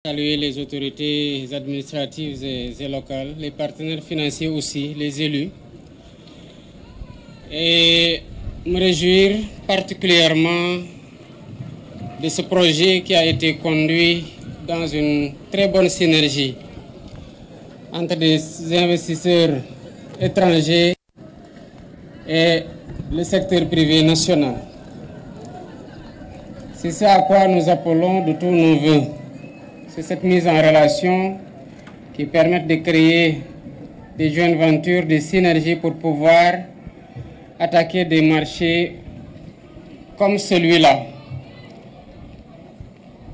Saluer les autorités administratives et locales, les partenaires financiers aussi, les élus. Et me réjouir particulièrement de ce projet qui a été conduit dans une très bonne synergie entre des investisseurs étrangers et le secteur privé national. C'est ce à quoi nous appelons de tous nos voeux. C'est cette mise en relation qui permet de créer des joint ventures, des synergies pour pouvoir attaquer des marchés comme celui-là.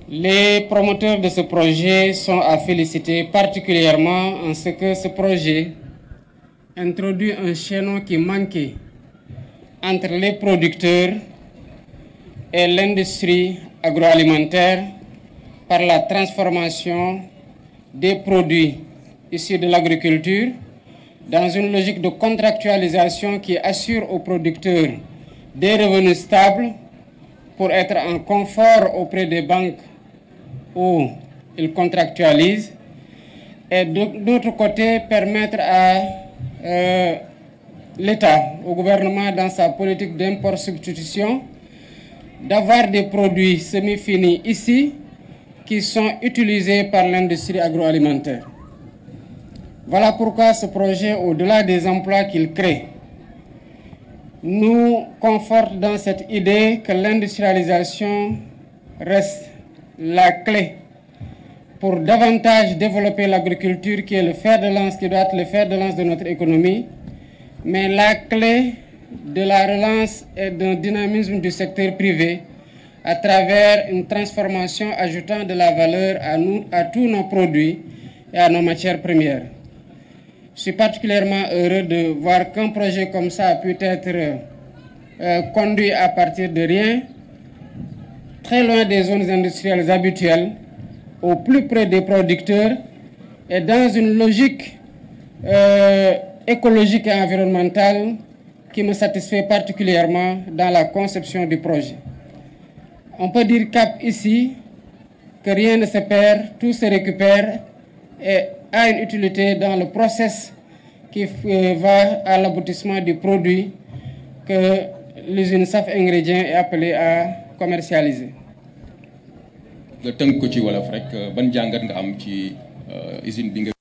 Les promoteurs de ce projet sont à féliciter particulièrement en ce que ce projet introduit un chaînon qui manquait entre les producteurs et l'industrie agroalimentaire par la transformation des produits issus de l'agriculture dans une logique de contractualisation qui assure aux producteurs des revenus stables pour être en confort auprès des banques où ils contractualisent et d'autre côté permettre à l'État, au gouvernement dans sa politique d'import-substitution d'avoir des produits semi-finis ici qui sont utilisés par l'industrie agroalimentaire. Voilà pourquoi ce projet, au-delà des emplois qu'il crée, nous conforte dans cette idée que l'industrialisation reste la clé pour davantage développer l'agriculture qui est le fer de lance, qui doit être le fer de lance de notre économie, mais la clé de la relance et d'un dynamisme du secteur privé à travers une transformation ajoutant de la valeur à tous nos produits et à nos matières premières. Je suis particulièrement heureux de voir qu'un projet comme ça a pu être conduit à partir de rien, très loin des zones industrielles habituelles, au plus près des producteurs et dans une logique écologique et environnementale qui me satisfait particulièrement dans la conception du projet. On peut dire cap ici que rien ne se perd, tout se récupère et a une utilité dans le process qui va à l'aboutissement du produit que l'usine SAF Ingrédients est appelée à commercialiser. nga tënk ko ci wolof rek ban jàngat nga am ci usine bi nga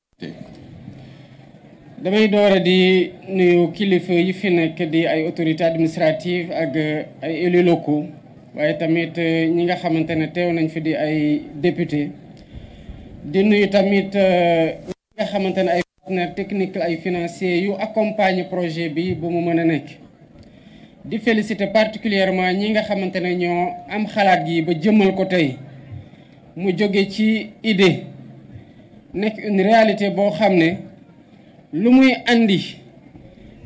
damay door a di nuyu kilifa yi fi nekk di ay autorités administratives ak ay élus locaux waaye tamit ñi nga xamante ne teew nañ fi di ay député di nuyu tamit ñi nga xamante ne ay partenaires techniques ay financiers yu accompagner projet bi ba mu mën a nekk di féliciter particulièrement ñi nga xamante ne ñoo am xalaat gi ba jëmmal ko tey mu jóge ci idée nekk une réalité boo xam ne lu muy andi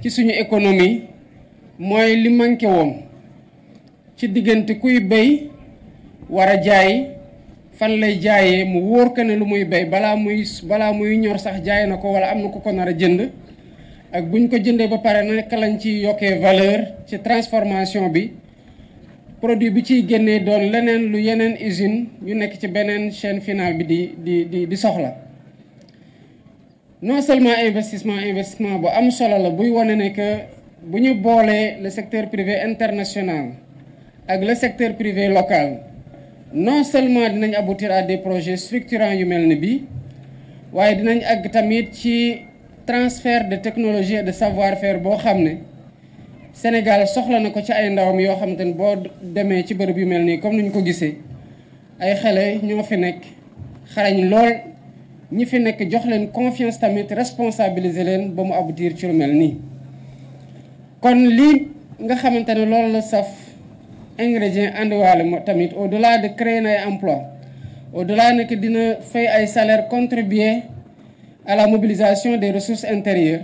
ci suñu économie mooy li manqué woon ci diggante kuy béy war a jaay fan lay jaayee mu wóor ko ne lu muy béy balaa muy ñor sax jaay na ko wala am na ku ko nar a jënd ak buñ ko jëndee ba pare naka lañ ci yokkee valeur ci transformation bi produit bi ciy génnee doon leneen lu yeneen usine yu nekk ci beneen chaîne finale bi di soxla non seulement investissement bu am solo la buy wane ne que bu ñu boolee le secteur privé international ak le secteur privé local non seulement dinañ aboutir à des projets structurants yu mel ni bi waaye dinañ àgg tamit ci transfert de technologie et de savoir-faire boo xam ne Sénégal soxla na ko ci ay ndawam yoo xamante ne boo demee ci bërëb yu mel nii comme ni ñu ko gisee ay xale ñoo fi nekk xarañ lool ñi fi nekk jox leen confiance tamit responsabiliser leen ba mu aboutir ci lu mel nii. kon lii nga xamante ne loolu la SAF Ingrédients andiwaale moo tamit au-delà de créer na ay emploi au-delà ne que dina fay ay salaire contribuer à la mobilisation des ressources intérieures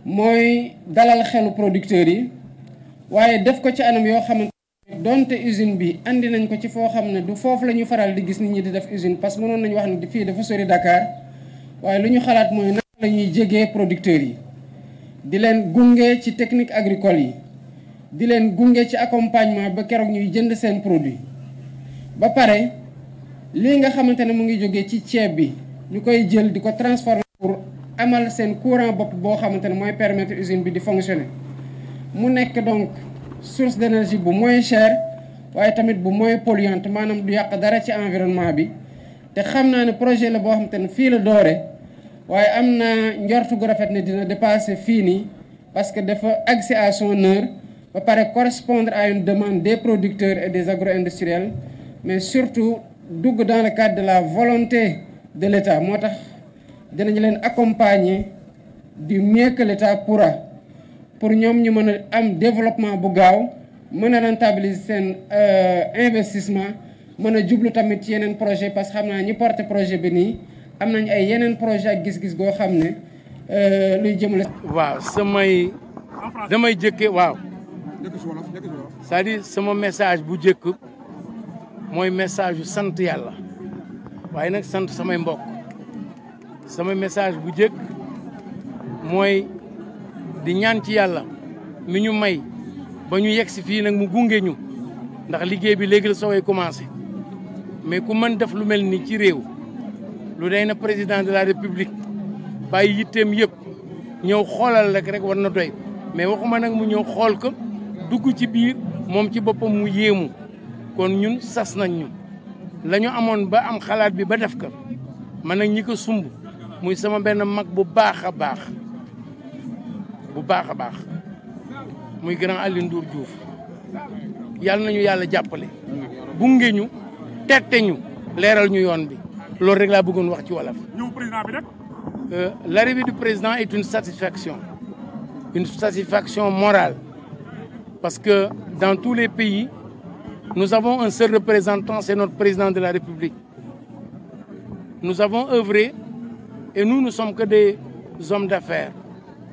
mooy dalal xelu producteurs yi waaye def ko ci anam yoo xamante ne donte usine bi andi nañ ko ci foo xam ne du foofu la ñu faral di gis nit ñi di def usine parce que mënoon nañu wax ne fii dafa sori Dakar waaye lu ñu xalaat mooy naka la ñuy jegee producteurs yi di leen gunge ci technique agricole yi di leen gunge ci accompagnement ba keroog ñuy jënd seen produit ba pare lii nga xamante ne mu ngi jógee ci ceeb bi ñu koy jël di ko transformer pour amal seen courant bopp boo xamante ne mooy permettre usine bi di fonctionner mu nekk donc source d'énergie bu moins cher waaye tamit bu moins polluante maanaam du yàq dara ci environnement bi te xam naa ne projet la boo xamante ne fii la doore waaye am na njortu gu rafet ne dina dépasser fii nii parce que dafa agsi à son heure ba pare correspondre à une demande des producteurs et des agro-industriels mais surtout dugg dans le cadre de la volonté de l'État moo tax dinañu leen accompagner du mieux que l'État pourra pour ñoom ñu mën a am développement bu gaaw mën a rentabiliser seen investissement mën a jublu tamit ci yeneen projet parce que xam naa ñi porter projet bi nii am nañ ay yeneen projet ak gis-gis goo xam ne luy jëmale. waaw damay jëkke waaw c'est-à-dire sama message bu jëkk mooy message yu sant yàlla waaye nag sant samay mbokk sama message bu jëkk mooy di ñaan ci yàlla mi ñu may ba ñu yegg si fii nag mu gunge ñu ndax liggéey bi léegi la soogay commencé mais ku mën def lu mel ni ci réew lu day na président de la république bàyyi yitteem yëpp ñëw xoolal rek war na doy mais waxuma nag mu ñëw xool ko dugg ci biir moom ci boppam mu yéemu kon ñun sas nañ ñu la ñu amoon ba am xalaat bi ba def ko man nag ñi ko sumb muy sama benn mag bu baax a baax muy grand Alioune Ndour Diouf yàlla nañu yàlla jàppale gunge ñu tette ñu leeral ñu yoon bi loolu rek laa bëggoon wax ci wolof. ñëw président bi nag. L'arrivée du président est une satisfaction morale parce que dans tous les pays nous avons un seul représentant, c'est notre président de la République. Nous avons œuvré et nous ne sommes que des hommes d'affaires.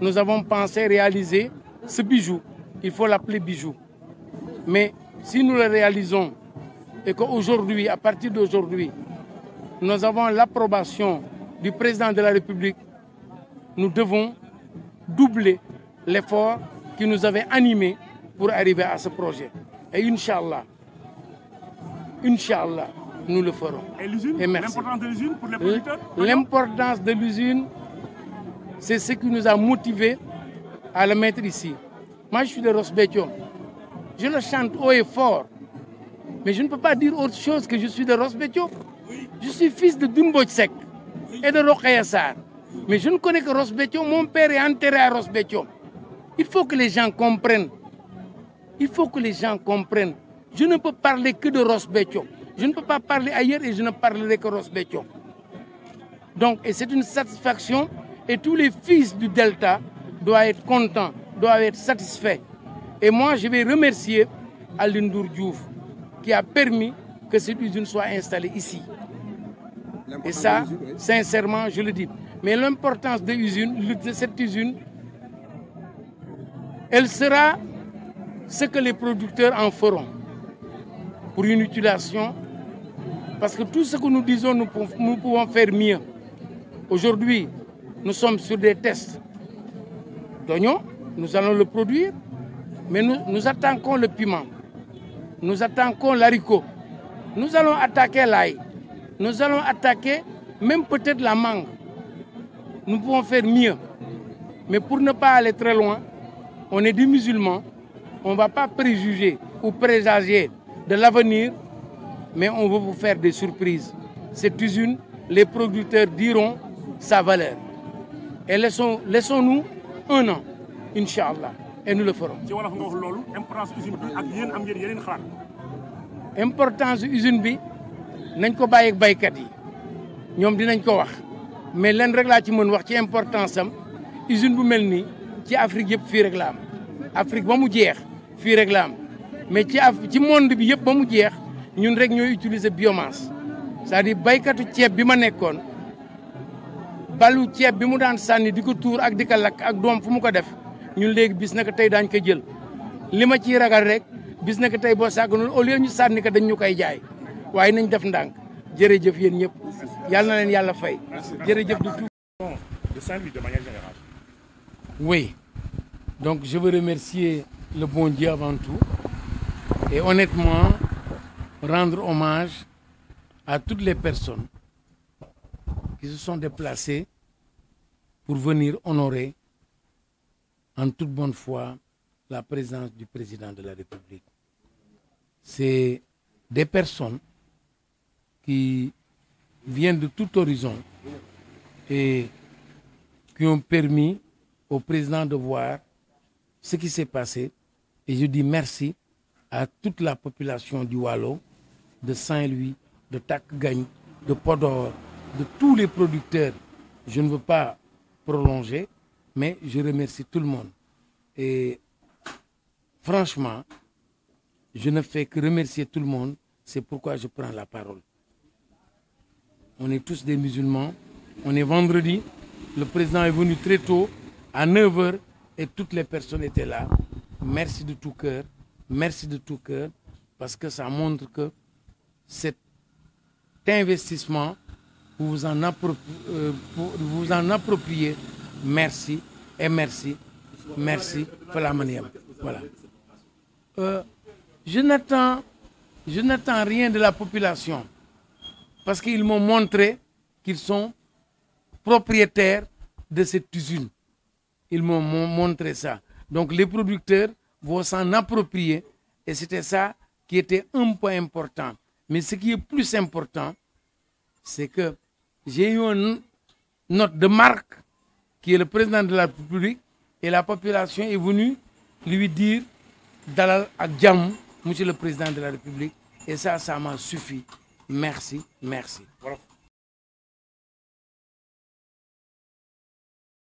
Nous avons pensé réaliser ce bijou, il faut l'appeler bijou. Mais si nous le réalisons et qu'aujourd'hui, à partir d'aujourd'hui, nous avons l'approbation du président de la République, nous devons doubler l'effort qui nous avait animés pour arriver à ce projet. Et Inch'Allah, nous le ferons. Et l'usine, l'importance de l'usine pour les producteurs? L'importance de l'usine, c'est ce qui nous a motivés à le mettre ici. Moi, je suis de Ross Béthio. Je le chante haut et fort. Mais je ne peux pas dire autre chose que je suis de Ross Béthio. Je suis fils de Dounbodj Seck et de Rokhaya Sarr. Mais je ne connais que Ross Béthio. Mon père est enterré à Ross Béthio. Il faut que les gens comprennent. Il faut que les gens comprennent. Je ne peux parler que de Ross Béthio. Je ne peux pas parler ailleurs et je ne parlerai que Ross Béthio. Donc, et c'est une satisfaction et tous les fils du Delta doivent être contents, doivent être satisfaits. Et moi, je vais remercier Alioune Ndour Diouf qui a permis que cette usine soit installée ici. Et ça, sincèrement, je le dis. Mais l'importance de cette usine, elle sera ce que les producteurs en feront pour une utilisation. Parce que tout ce que nous disons, nous pouvons faire mieux. Aujourd'hui, nous sommes sur des tests d'oignons. Nous allons le produire. Mais nous attaquons le piment. Nous attaquons l'haricot. Nous allons attaquer l'ail. Nous allons attaquer même peut-être la mangue. Nous pouvons faire mieux. Mais pour ne pas aller très loin, on est des musulmans. On ne va pas préjuger ou présager de l'avenir, mais on veut vous faire des surprises. Cette usine, les producteurs diront sa valeur. Et laissons-nous un an, Inch'Allah, et nous le ferons. Importance usine bi nañ ko bàyyi ak baykat yi ñoom dinañ ko wax mais leen rek laa ci mën wax ci importance am usine bu mel nii ci Afrique yëpp fii rek la am Afrique ba mu jeex fii rek la am mais ci monde bi yëpp ba mu jeex ñun rek ñooy utiliser biomasse c'est-à-dire baykatu ceeb bi ma nekkoon balu ceeb bi mu daan sànni di ko tuur ak di ko lakk ak doom fu mu ko def ñun léegi bis na ko tey daañ ko jël li ma ciy ragal rek bis na ko tey boo sàgganul au lieu ñu sànni ko dañ ñu koy jaay waaye nañ def ndànk jërëjëf yéen ñëpp yàlla na leen yàlla fay jërëjëf de tout. De Saint-Louis de manière générale. Oui, donc je veux remercier le bon Dieu avant tout et honnêtement rendre hommage à toutes les personnes qui se sont déplacées pour venir honorer en toute bonne foi la présence du président de la République. C'est des personnes qui viennent de tout horizon et qui ont permis au président de voir ce qui s'est passé. Et je dis merci à toute la population du Waalo, de Saint-Louis, de Takgagne, de Podor, de tous les producteurs. Je ne veux pas prolonger, mais je remercie tout le monde. Et franchement, je ne fais que remercier tout le monde. C'est pourquoi je prends la parole. On est tous des musulmans. On est vendredi. Le président est venu très tôt, à 9h, et toutes les personnes étaient là. Merci de tout cœur. Merci de tout cœur, parce que ça montre que cet investissement, vous vous en appropriez. Merci et merci. Merci. Voilà. Je n'attends rien de la population, parce qu'ils m'ont montré qu'ils sont propriétaires de cette usine. Ils m'ont montré ça. Donc les producteurs vont s'en approprier, et c'était ça qui était un point important. Mais ce qui est plus important, c'est que j'ai eu une note de marque qui est le président de la République, et la population est venue lui dire Dalal ak jàmm, monsieur le président de la République, et ça m'a suffi. Merci.